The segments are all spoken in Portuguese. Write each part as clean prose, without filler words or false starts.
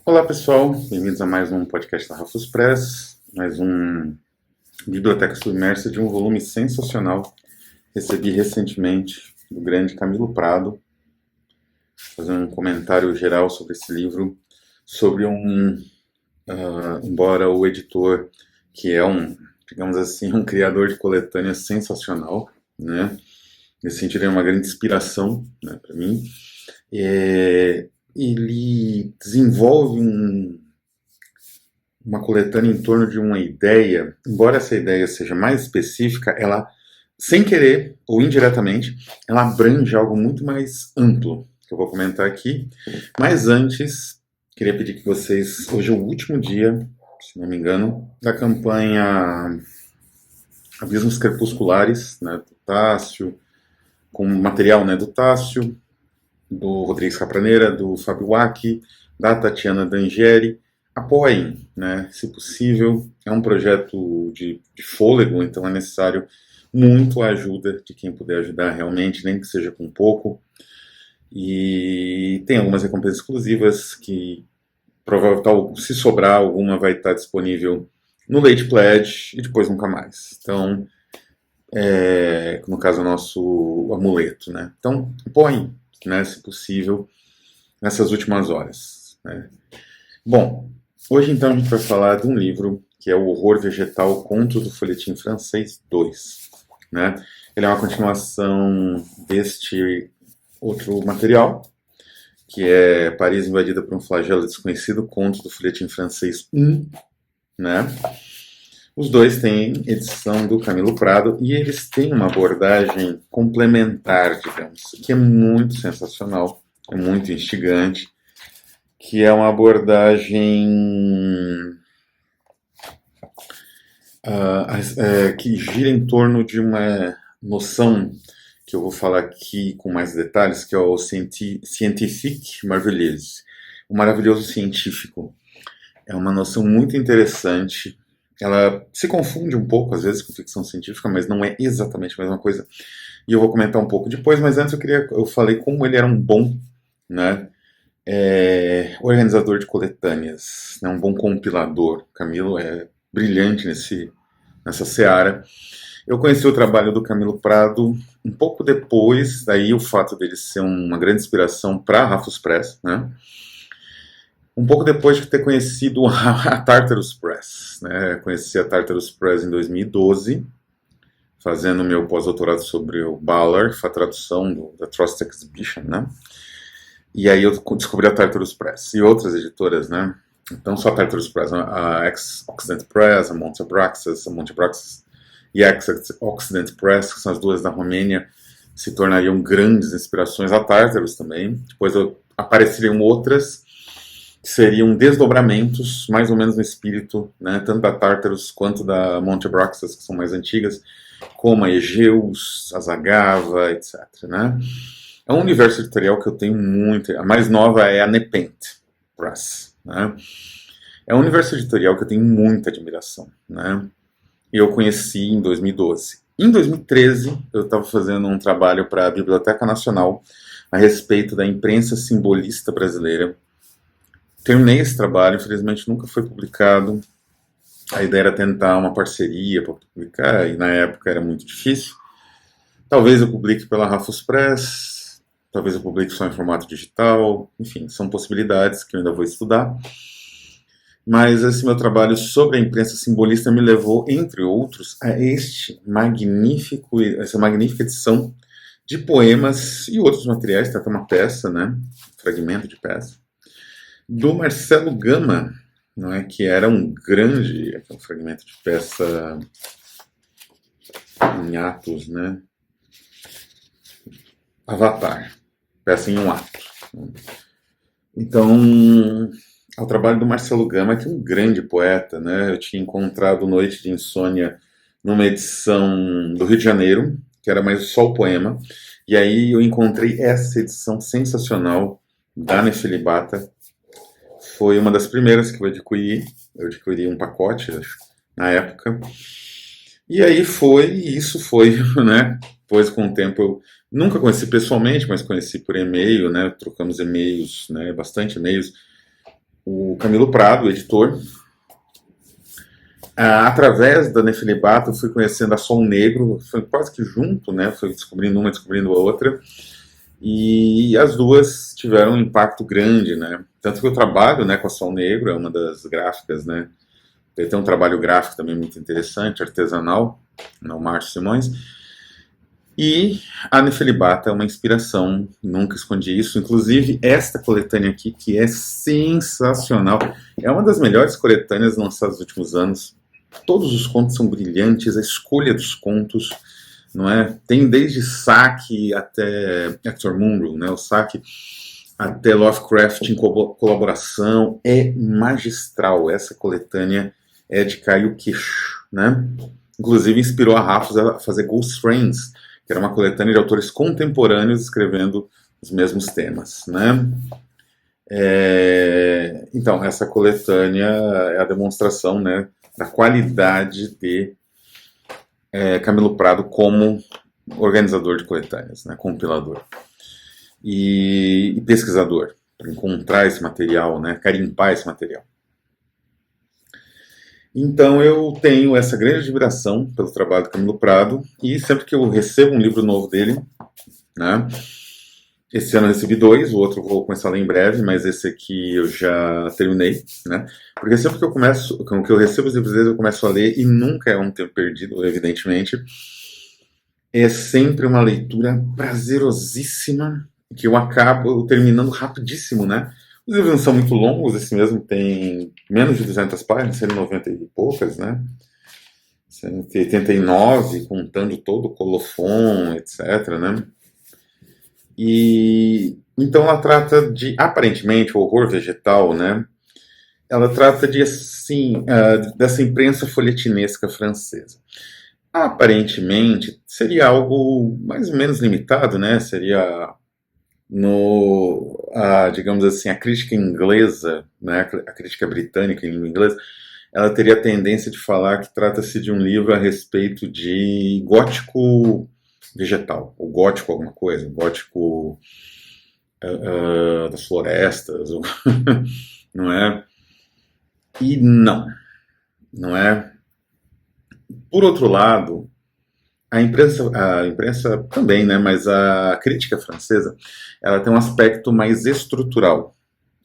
Olá pessoal, bem-vindos a mais um podcast da Rafus Press, mais um Biblioteca Submersa de um volume sensacional. Recebi recentemente do grande Camilo Prado, fazendo um comentário geral sobre esse livro, sobre embora o editor, que é digamos assim, um criador de coletâneas sensacional, né? Nesse sentido é uma grande inspiração, né, para mim. Ele desenvolve uma coletânea em torno de uma ideia, embora essa ideia seja mais específica, ela, sem querer ou indiretamente, ela abrange algo muito mais amplo, que eu vou comentar aqui. Mas antes, queria pedir que vocês, hoje é o último dia, se não me engano, da campanha Abismos Crepusculares, né, do Tássio, com material, né, do Tássio, do Rodrigues Capraneira, do Fábio Waki, da Tatiana D'Angeri. Apoiem, né, se possível. É um projeto de fôlego, então é necessário muito a ajuda de quem puder ajudar realmente, nem que seja com pouco. E tem algumas recompensas exclusivas que, se sobrar alguma, vai estar disponível no Late Pledge e depois nunca mais. Então, no caso, o nosso amuleto, né? Então, apoiem, né, se possível, nessas últimas horas, né? Bom, hoje então a gente vai falar de um livro que é O Horror Vegetal, Contos do Folhetim Francês 2, né? Ele é uma continuação deste outro material, que é Paris invadida por um flagelo desconhecido, Contos do Folhetim Francês 1, né? Os dois têm edição do Camilo Prado e eles têm uma abordagem complementar, digamos, que é muito sensacional, é muito instigante, que é uma abordagem que gira em torno de uma noção que eu vou falar aqui com mais detalhes, que é o scientifique merveilleuse, o maravilhoso científico. É uma noção muito interessante. Ela se confunde um pouco, às vezes, com ficção científica, mas não é exatamente a mesma coisa. E eu vou comentar um pouco depois, mas antes eu falei como ele era um bom, né, organizador de coletâneas, né, um bom compilador. Camilo é brilhante nessa seara. Eu conheci o trabalho do Camilo Prado um pouco depois, daí o fato dele ser uma grande inspiração para a Rafus Press, né? Um pouco depois de ter conhecido a Tartarus Press, né? Conheci a Tartarus Press em 2012, fazendo meu pós-doutorado sobre o Ballard, a tradução da Trust Exhibition, né? E aí eu descobri a Tartarus Press e outras editoras, né? Então só a Tartarus Press, a Ex-Occident Press, a Monte Abraxas e a Ex-Occident Press, que são as duas da Romênia, se tornariam grandes inspirações. A Tartarus também. Depois apareceriam outras que seriam desdobramentos, mais ou menos no espírito, né, tanto da Tartarus quanto da Monte Abraxas, que são mais antigas, como a Egeus, a Zagava, etc. Né? É um universo editorial que eu tenho muito. A mais nova é a Nepenthe Press. Né? É um universo editorial que eu tenho muita admiração. Né? E eu conheci em 2012. Em 2013, eu estava fazendo um trabalho para a Biblioteca Nacional a respeito da imprensa simbolista brasileira. Terminei esse trabalho, infelizmente nunca foi publicado. A ideia era tentar uma parceria para publicar, e na época era muito difícil. Talvez eu publique pela Rafus Press, talvez eu publique só em formato digital, enfim, são possibilidades que eu ainda vou estudar. Mas esse meu trabalho sobre a imprensa simbolista me levou, entre outros, a essa magnífica edição de poemas e outros materiais, tá? Uma peça, né? Um fragmento de peça, do Marcelo Gama, não é? Que era um fragmento de peça em atos, né? Avatar, peça em um ato. Então, ao trabalho do Marcelo Gama, que é um grande poeta, né? Eu tinha encontrado Noite de Insônia numa edição do Rio de Janeiro, que era mais só o poema, e aí eu encontrei essa edição sensacional da Nefelibata. Foi uma das primeiras que eu adquiri um pacote, acho, na época, e aí isso foi, né, depois com o tempo eu nunca conheci pessoalmente, mas conheci por e-mail, né, trocamos e-mails, né, bastante e-mails, o Camilo Prado, o editor. Através da Nefilibato, eu fui conhecendo a Sol Negro, foi quase que junto, né? Foi descobrindo uma, descobrindo a outra. E as duas tiveram um impacto grande, né? Tanto que eu trabalho, né, com a Sol Negro, é uma das gráficas, né? Tem um trabalho gráfico também muito interessante, artesanal, no Márcio Simões. E a Nefelibata é uma inspiração, nunca escondi isso. Inclusive, esta coletânea aqui, que é sensacional, é uma das melhores coletâneas lançadas nos últimos anos. Todos os contos são brilhantes, a escolha dos contos, não é? Tem desde Saki até Hector Munro, né? O Saki até Lovecraft em colaboração, é magistral. Essa coletânea é de cair o queixo, né? Inclusive inspirou a Rafos a fazer Ghost Friends, que era uma coletânea de autores contemporâneos escrevendo os mesmos temas, né? Então, essa coletânea é a demonstração, né, da qualidade de Camilo Prado como organizador de coletâneas, né, compilador e pesquisador, para encontrar esse material, né, carimpar esse material. Então eu tenho essa grande admiração pelo trabalho do Camilo Prado, e sempre que eu recebo um livro novo dele, né, esse ano eu recebi 2, o outro eu vou começar a ler em breve, mas esse aqui eu já terminei, né? Porque sempre que eu recebo os livros dele, eu começo a ler, e nunca é um tempo perdido, evidentemente. É sempre uma leitura prazerosíssima, que eu acabo terminando rapidíssimo, né? Os livros não são muito longos, esse mesmo tem menos de 200 páginas, 190 e poucas, né? 189, contando todo o colofon, etc, né? E então ela trata de, aparentemente, o horror vegetal, né? Ela trata de, assim, dessa imprensa folhetinesca francesa. Aparentemente, seria algo mais ou menos limitado, né? Seria digamos assim, a crítica inglesa, né? A crítica britânica em língua inglesa, ela teria a tendência de falar que trata-se de um livro a respeito de gótico vegetal, ou gótico alguma coisa, gótico das florestas, não é? E não é? Por outro lado, a imprensa também, né? Mas a crítica francesa, ela tem um aspecto mais estrutural.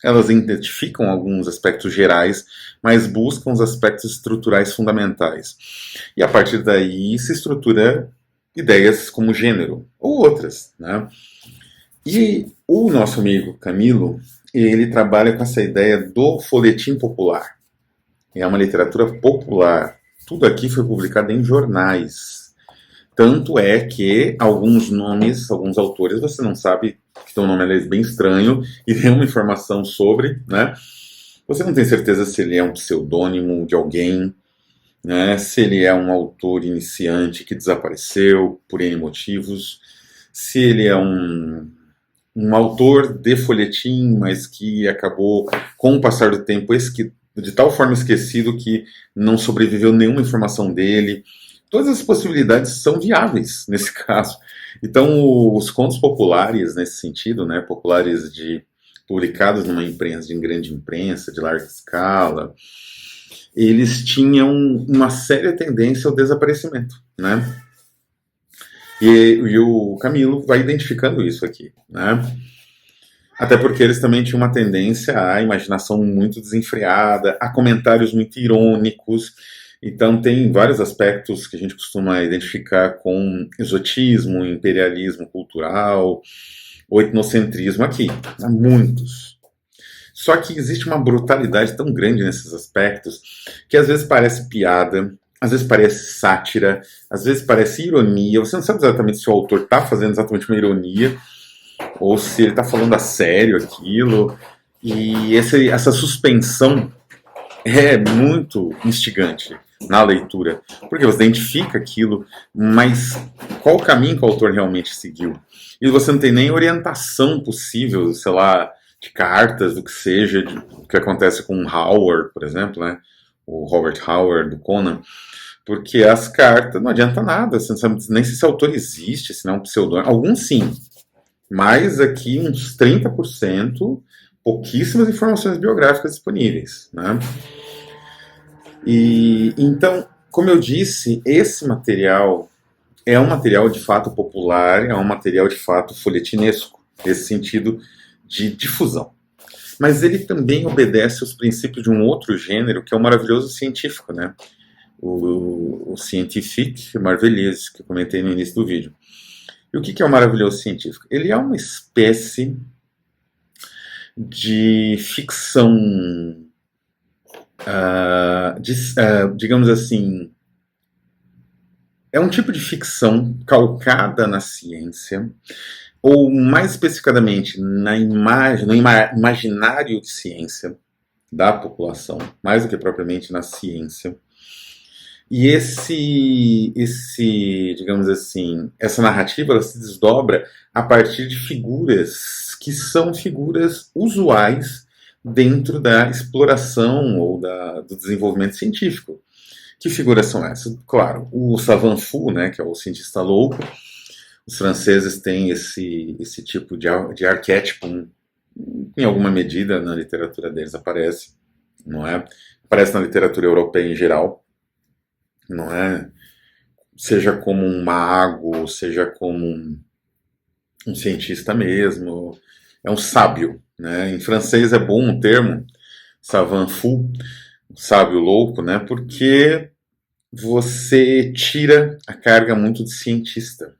Elas identificam alguns aspectos gerais, mas buscam os aspectos estruturais fundamentais. E a partir daí se estrutura ideias como gênero, ou outras, né? E o nosso amigo Camilo, ele trabalha com essa ideia do folhetim popular. É uma literatura popular. Tudo aqui foi publicado em jornais. Tanto é que alguns nomes, alguns autores, você não sabe, que tem um nome, aliás, bem estranho, e tem uma informação sobre, né? Você não tem certeza se ele é um pseudônimo de alguém, né? Se ele é um autor iniciante que desapareceu por N motivos, se ele é um autor de folhetim, mas que acabou, com o passar do tempo, de tal forma esquecido que não sobreviveu nenhuma informação dele. Todas as possibilidades são viáveis nesse caso. Então, os contos populares, nesse sentido, né, populares publicados numa imprensa, de grande imprensa, de larga escala, eles tinham uma séria tendência ao desaparecimento, né? E o Camilo vai identificando isso aqui, né? Até porque eles também tinham uma tendência à imaginação muito desenfreada, a comentários muito irônicos. Então tem vários aspectos que a gente costuma identificar com exotismo, imperialismo cultural, ou etnocentrismo aqui. Há muitos. Só que existe uma brutalidade tão grande nesses aspectos que às vezes parece piada, às vezes parece sátira, às vezes parece ironia. Você não sabe exatamente se o autor está fazendo exatamente uma ironia ou se ele está falando a sério aquilo. E essa suspensão é muito instigante na leitura, porque você identifica aquilo, mas qual o caminho que o autor realmente seguiu? E você não tem nem orientação possível, sei lá, de cartas, do que seja, do que acontece com o Howard, por exemplo, né? O Robert Howard, do Conan, porque as cartas não adianta nada, você não sabe nem se esse autor existe, se não é um pseudônimo. Alguns sim, mas aqui uns 30% pouquíssimas informações biográficas disponíveis, né? E então, como eu disse, esse material é um material de fato popular, é um material de fato folhetinesco, nesse sentido de difusão. Mas ele também obedece aos princípios de um outro gênero, que é o maravilhoso científico, né? O scientifique marvelise, que eu comentei no início do vídeo. E o que é o maravilhoso científico? Ele é uma espécie de ficção, digamos assim, é um tipo de ficção calcada na ciência, ou mais especificadamente na imagem, no imaginário de ciência da população, mais do que propriamente na ciência. E digamos assim, essa narrativa ela se desdobra a partir de figuras que são figuras usuais dentro da exploração ou do desenvolvimento científico. Que figuras são essas? Claro, o savant fou, né, que é o cientista louco. Os franceses têm esse tipo de arquétipo, em alguma medida na literatura deles aparece, não é? Aparece na literatura europeia em geral, não é? Seja como um mago, seja como um cientista mesmo, é um sábio, né? Em francês é bom o termo savant fou, sábio louco, né? Porque você tira a carga muito de cientista,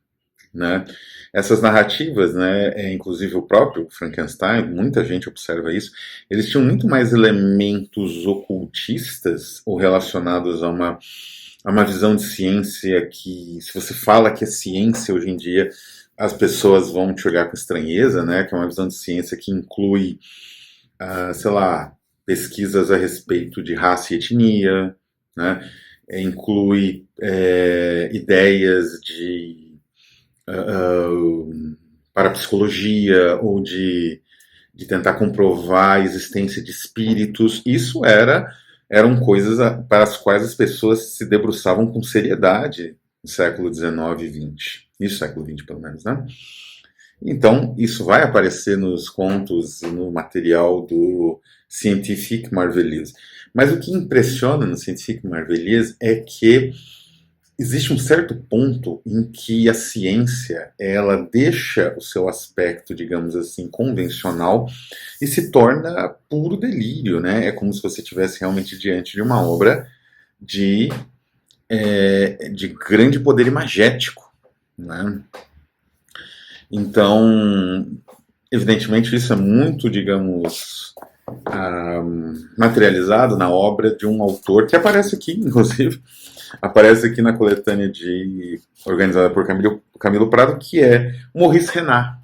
né? Essas narrativas, né, inclusive o próprio Frankenstein, muita gente observa isso, eles tinham muito mais elementos ocultistas ou relacionados a uma visão de ciência que, se você fala que é ciência hoje em dia, as pessoas vão te olhar com estranheza, né? Que é uma visão de ciência que inclui, sei lá, pesquisas a respeito de raça e etnia, né? Inclui ideias de parapsicologia ou de tentar comprovar a existência de espíritos. Isso eram coisas para as quais as pessoas se debruçavam com seriedade no século XIX e XX. No século XX, pelo menos, né? Então, isso vai aparecer nos contos e no material do Scientifique Marvelise. Mas o que impressiona no Scientifique Marvelise é que existe um certo ponto em que a ciência ela deixa o seu aspecto, digamos assim, convencional e se torna puro delírio, né? É como se você estivesse realmente diante de uma obra de, de grande poder imagético, né? Então, evidentemente, isso é muito, digamos, materializado na obra de um autor que aparece aqui, inclusive, aparece aqui na coletânea organizada por Camilo Prado, que é Maurice Renard,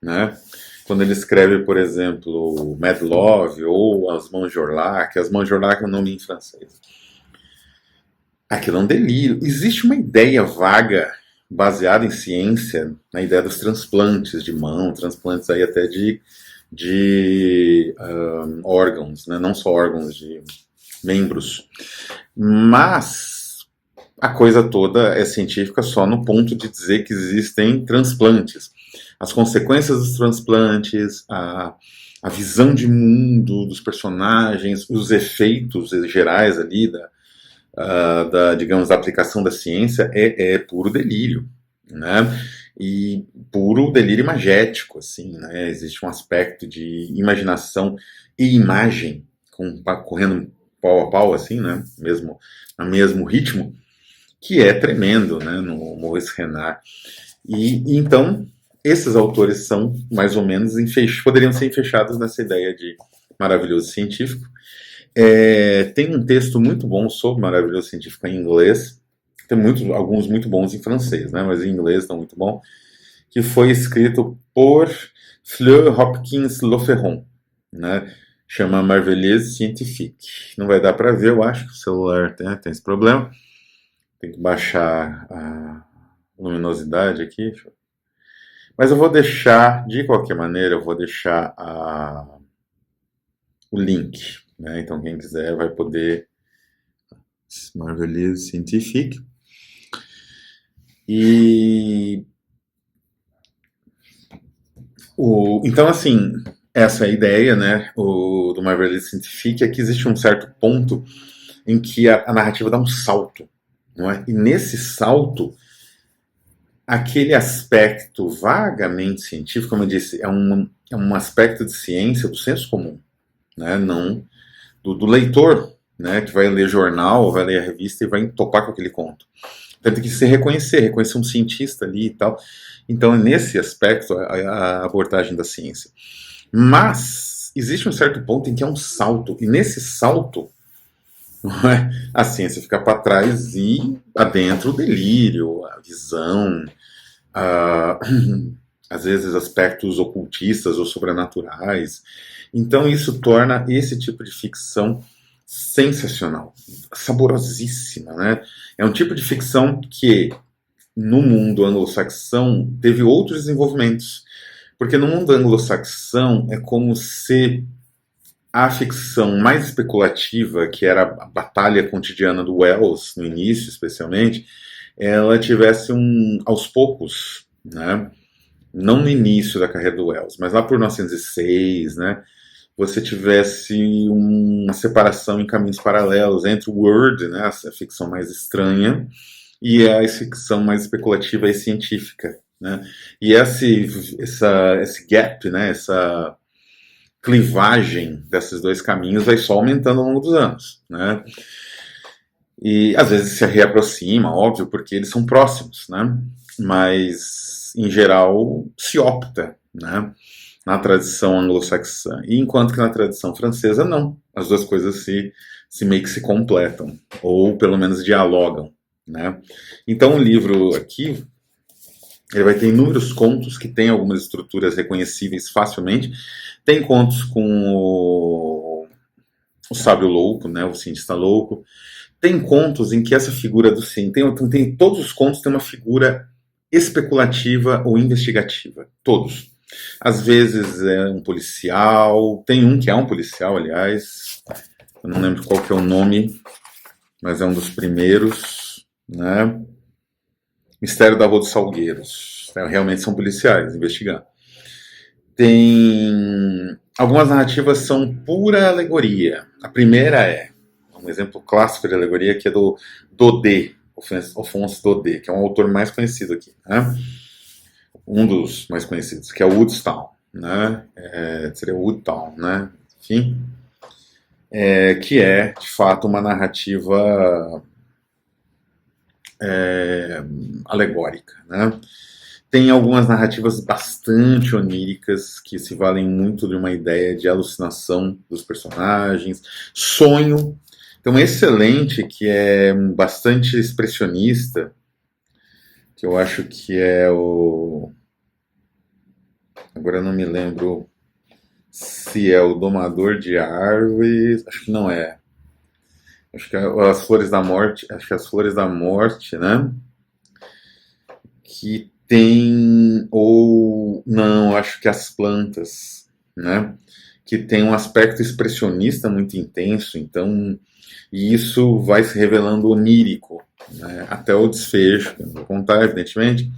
né? Quando ele escreve, por exemplo, Mad Love ou As Mãos de Orlac, As Mãos de Orlac é o nome em francês. Aquilo é um delírio. Existe uma ideia vaga, baseada em ciência, na ideia dos transplantes de mão, transplantes aí até de órgãos, né? Não só órgãos, de membros. Mas a coisa toda é científica só no ponto de dizer que existem transplantes. As consequências dos transplantes, a visão de mundo dos personagens, os efeitos gerais ali digamos, da aplicação da ciência é puro delírio, né? E puro delírio imagético, assim, né? Existe um aspecto de imaginação e imagem correndo pau a pau, assim, né? No mesmo ritmo, que é tremendo, né? No Maurice Renard. E então, esses autores são, mais ou menos, poderiam ser fechados nessa ideia de maravilhoso científico. Tem um texto muito bom sobre maravilhoso científico em inglês, tem alguns muito bons em francês, né? Mas em inglês não muito bom, que foi escrito por Fleur Hopkins Loferron, né? Chama Marvelise Scientifique. Não vai dar para ver, eu acho que o celular tem esse problema. Tem que baixar a luminosidade aqui. Mas eu vou deixar, de qualquer maneira, eu vou deixar o link, né? Então quem quiser vai poder. Marvelise Scientifique. Então, assim, essa é a ideia, né, do Marvel Scientific, é que existe um certo ponto em que a narrativa dá um salto, não é? E nesse salto, aquele aspecto vagamente científico, como eu disse, é um aspecto de ciência do senso comum, né? Não do leitor, né? Que vai ler jornal, vai ler a revista e vai topar com aquele conto. Então tem que se reconhecer um cientista ali e tal. Então, é nesse aspecto, a abordagem da ciência. Mas existe um certo ponto em que é um salto, e nesse salto a ciência fica para trás e adentra o delírio, a visão, a, às vezes aspectos ocultistas ou sobrenaturais. Então isso torna esse tipo de ficção sensacional, saborosíssima, né? É um tipo de ficção que no mundo anglo-saxão teve outros desenvolvimentos, porque no mundo anglo-saxão é como se a ficção mais especulativa, que era a batalha cotidiana do Wells, no início especialmente, ela tivesse aos poucos, né? Não no início da carreira do Wells, mas lá por 1906, né? Você tivesse uma separação em caminhos paralelos entre o Word, né? A ficção mais estranha, e a ficção mais especulativa e científica, né? E esse gap, né? Essa clivagem desses dois caminhos vai só aumentando ao longo dos anos, né? E às vezes se reaproxima, óbvio, porque eles são próximos, né? Mas em geral se opta, né? Na tradição anglo-saxã, e enquanto que na tradição francesa não, as duas coisas se meio que se completam, ou pelo menos dialogam, né? Então o livro aqui ele vai ter inúmeros contos que têm algumas estruturas reconhecíveis facilmente. Tem contos com o sábio louco, né, o cientista louco. Tem contos em que essa figura do cientista... todos os contos têm uma figura especulativa ou investigativa. Todos. Às vezes é um policial. Tem um que é um policial, aliás. Eu não lembro qual que é o nome, mas é um dos primeiros, né? Mistério da Rua dos Salgueiros. Realmente são policiais investigando. Tem... Algumas narrativas são pura alegoria. A primeira é um exemplo clássico de alegoria, que é do Daudet, Alphonse Daudet, que é um autor mais conhecido aqui, né? Um dos mais conhecidos, que é o Woodstown, né? Seria Woodtown, né? Enfim, que é, de fato, uma narrativa alegórica, né? Tem algumas narrativas bastante oníricas que se valem muito de uma ideia de alucinação dos personagens, sonho. Tem um excelente que é bastante expressionista, que eu acho que é o... Agora eu não me lembro se é o Domador de Árvores, acho que não é. Acho que é as Flores da Morte, acho que é as Flores da Morte, né? Que tem, ou não, acho que as plantas, né? Que tem um aspecto expressionista muito intenso, então, e isso vai se revelando onírico, né? Até o desfecho, que eu não vou contar, evidentemente,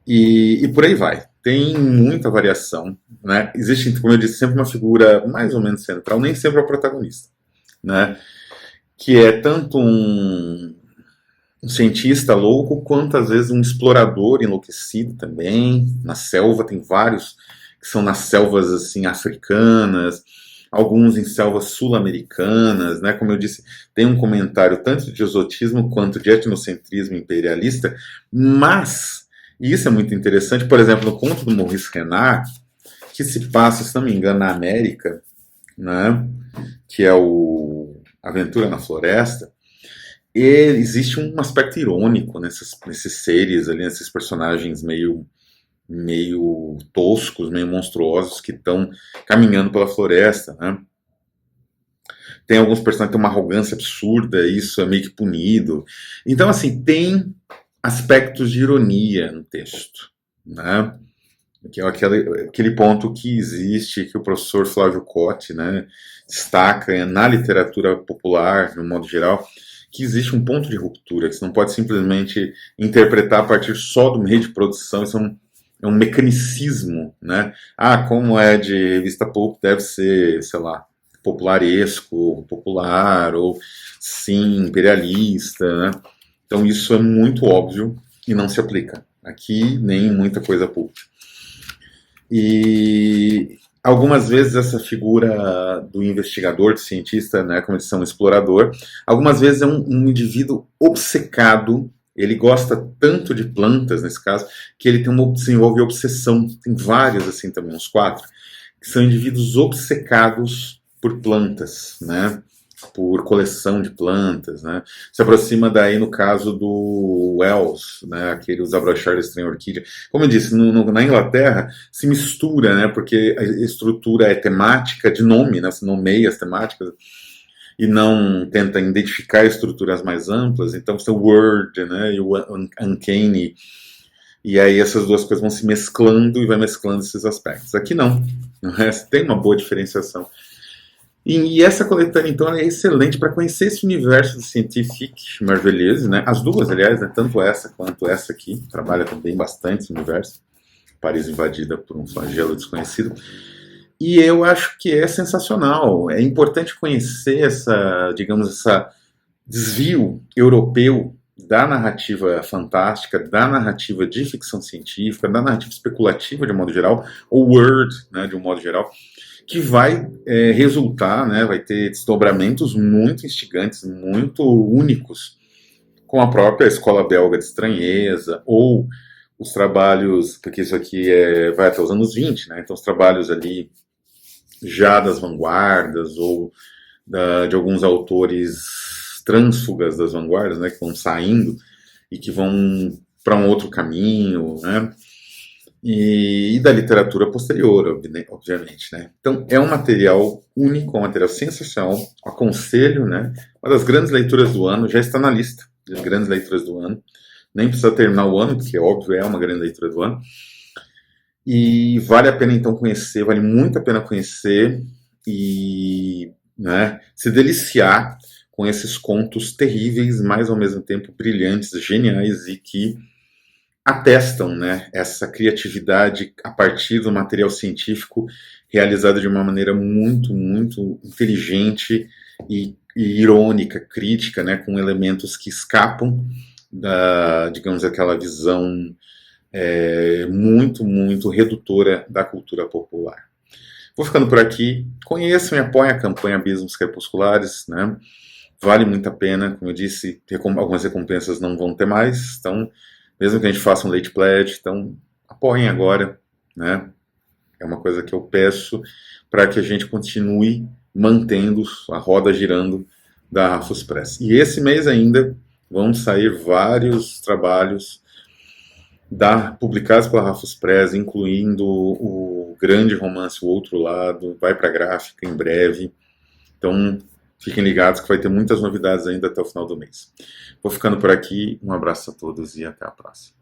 e por aí vai. Tem muita variação, né? Existe, como eu disse, sempre uma figura mais ou menos central, nem sempre é o protagonista, né? Que é tanto um cientista louco, quanto às vezes um explorador enlouquecido também. Na selva, tem vários que são nas selvas assim africanas, alguns em selvas sul-americanas, né? Como eu disse, tem um comentário tanto de exotismo quanto de etnocentrismo imperialista, mas, e isso é muito interessante, por exemplo, no conto do Maurice Renard, que se passa, se não me engano, na América, né? Que é o Aventura na Floresta, existe um aspecto irônico nesses seres ali, nesses personagens meio toscos, meio monstruosos que estão caminhando pela floresta, né? Tem alguns personagens que têm uma arrogância absurda, isso é meio que punido. Então, assim, tem aspectos de ironia no texto, né? Que é aquele ponto que existe, que o professor Flávio Cotti, né, destaca na literatura popular, no modo geral, que existe um ponto de ruptura, que você não pode simplesmente interpretar a partir só do meio de produção, isso é um mecanicismo, né? Ah, como é de revista pulp, deve ser, sei lá, popularesco, popular, ou sim, imperialista, né? Então isso é muito óbvio e não se aplica aqui, nem em muita coisa pulp. E algumas vezes essa figura do investigador, do cientista, né, como eles são, explorador, algumas vezes é um indivíduo obcecado. Ele gosta tanto de plantas, nesse caso, que ele desenvolve obsessão. Tem vários assim também, uns 4, que são indivíduos obcecados por plantas, né? Por coleção de plantas, né? Se aproxima daí no caso do Wells, né? Aquele Os Abrochar Estranha Orquídea. Como eu disse, na Inglaterra se mistura, né? Porque a estrutura é temática de nome, né? Se nomeia as temáticas e não tenta identificar estruturas mais amplas. Então, o Word, né? E o Uncanny. E aí essas duas coisas vão se mesclando e vai mesclando esses aspectos. Aqui não é? Tem uma boa diferenciação. E essa coletânea, então, é excelente para conhecer esse universo do Scientifique Merveilleuse, né? As duas, aliás, né? Tanto essa quanto essa aqui, trabalha também bastante esse universo. Paris invadida por um flagelo desconhecido. E eu acho que é sensacional. É importante conhecer essa, digamos, essa desvio europeu da narrativa fantástica, da narrativa de ficção científica, da narrativa especulativa de um modo geral, ou word, né, de um modo geral, que vai resultar, né, vai ter desdobramentos muito instigantes, muito únicos, com a própria escola belga de estranheza, ou os trabalhos, porque isso aqui vai até os anos 20, né, então os trabalhos ali já das vanguardas, ou de alguns autores trânsfugas das vanguardas, né, que vão saindo e que vão para um outro caminho, né, e da literatura posterior, obviamente, né. Então é um material único, um material sensacional, aconselho, né, uma das grandes leituras do ano, já está na lista das grandes leituras do ano, nem precisa terminar o ano, porque óbvio é uma grande leitura do ano, e vale a pena então conhecer, vale muito a pena conhecer e, né, se deliciar com esses contos terríveis, mas ao mesmo tempo brilhantes, geniais e que atestam, né, essa criatividade a partir do material científico realizado de uma maneira muito, muito inteligente e irônica, crítica, né, com elementos que escapam da, digamos, aquela visão muito, muito redutora da cultura popular. Vou ficando por aqui. Conheçam e apoiem a campanha Abismos Crepusculares, né? Vale muito a pena. Como eu disse, algumas recompensas não vão ter mais. Então, mesmo que a gente faça um late pledge, então apoiem agora, né? É uma coisa que eu peço para que a gente continue mantendo a roda girando da Rafus Press. E esse mês ainda vão sair vários trabalhos publicados pela Rafus Press, incluindo o grande romance O Outro Lado, vai para a gráfica em breve. Então, fiquem ligados que vai ter muitas novidades ainda até o final do mês. Vou ficando por aqui, um abraço a todos e até a próxima.